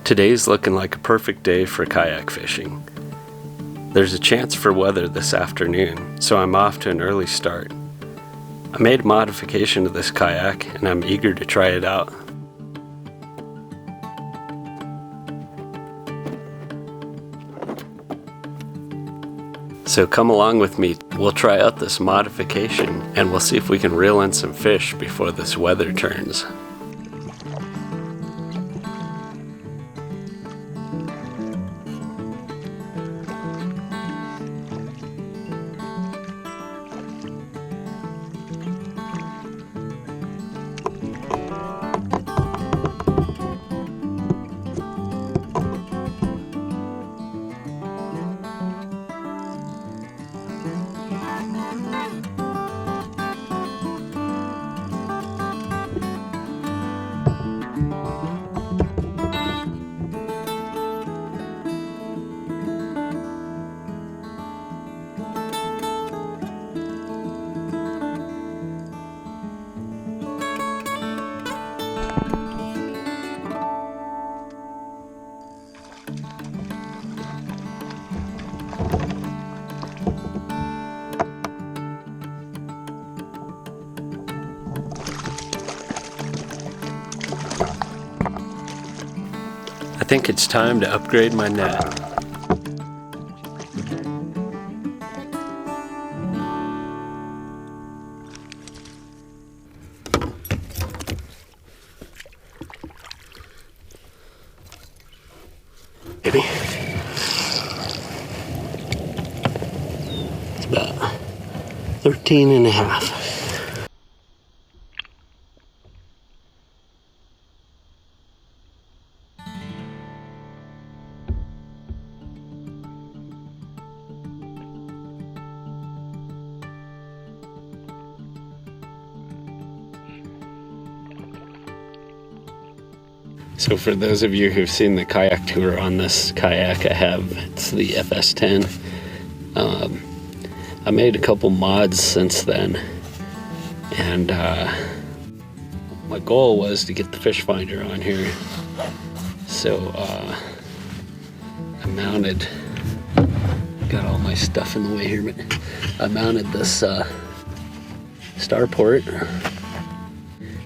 Today's looking like a perfect day for kayak fishing. There's a chance for weather this afternoon, so I'm off to an early start. I made a modification to this kayak and I'm eager to try it out. So come along with me, we'll try out this modification and we'll see if we can reel in some fish before this weather turns. I think it's time to upgrade my net. Maybe. It's about 13 and a half. So for those of you who've seen the kayak tour on this kayak I have, it's the FS10. I made a couple mods since then, and my goal was to get the fish finder on here. So I mounted, got all my stuff in the way here, but I mounted this starport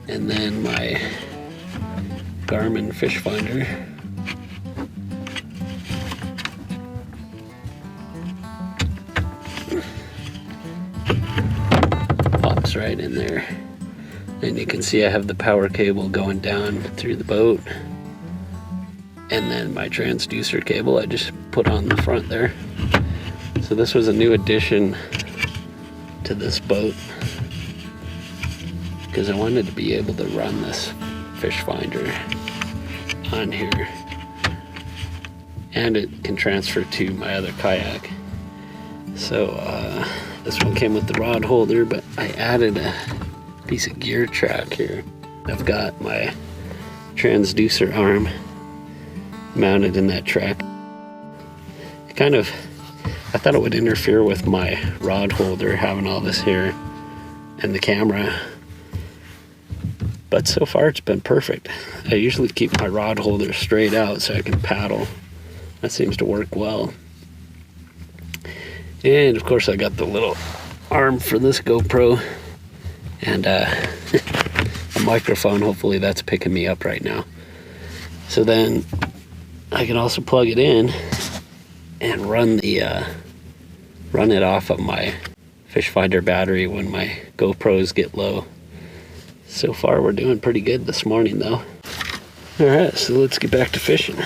and then my Garmin fish finder. Pops right in there. And you can see I have the power cable going down through the boat. And then my transducer cable I just put on the front there. So this was a new addition to this boat, because I wanted to be able to run this fish finder on here, and it can transfer to my other kayak. So this one came with the rod holder, but I added a piece of gear track here. I've got my transducer arm mounted in that track. I thought it would interfere with my rod holder having all this here and the camera, but so far it's been perfect. I usually keep my rod holder straight out so I can paddle. That seems to work well. And of course I got the little arm for this GoPro and a microphone. Hopefully that's picking me up right now. So then I can also plug it in and run it off of my fish finder battery when my GoPros get low. So far we're doing pretty good this morning though. Alright, so let's get back to fishing.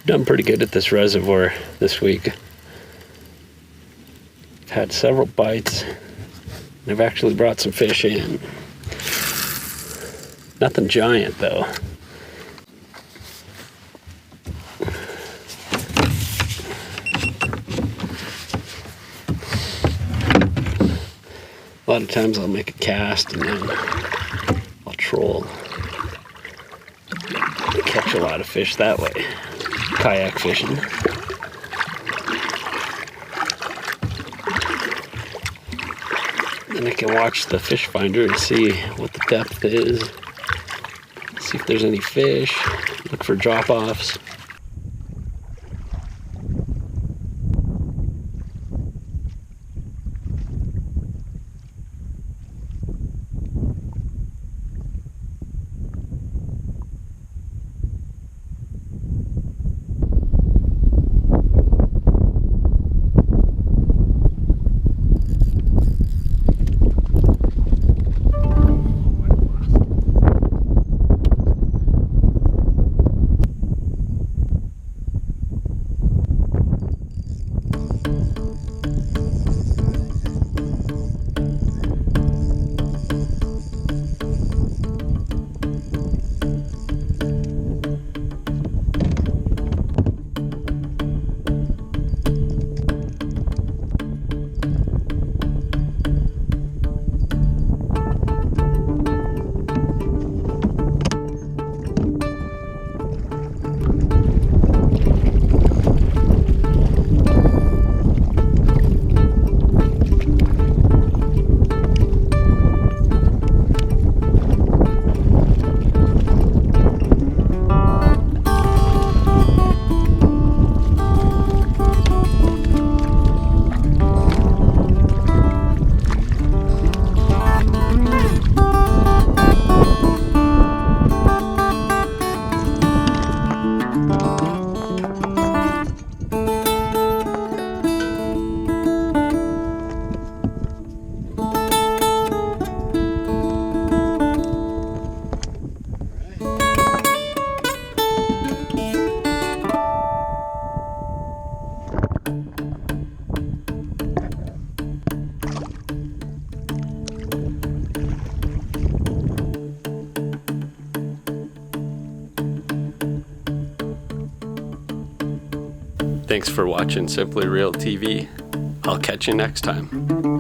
Done pretty good at this reservoir this week. I've had several bites and I've actually brought some fish in. Nothing giant though. A lot of times I'll make a cast and then I'll troll. I catch a lot of fish that way. Kayak fishing. And I can watch the fish finder and see what the depth is. See if there's any fish. Look for drop-offs. Thanks for watching Simply Real TV. I'll catch you next time.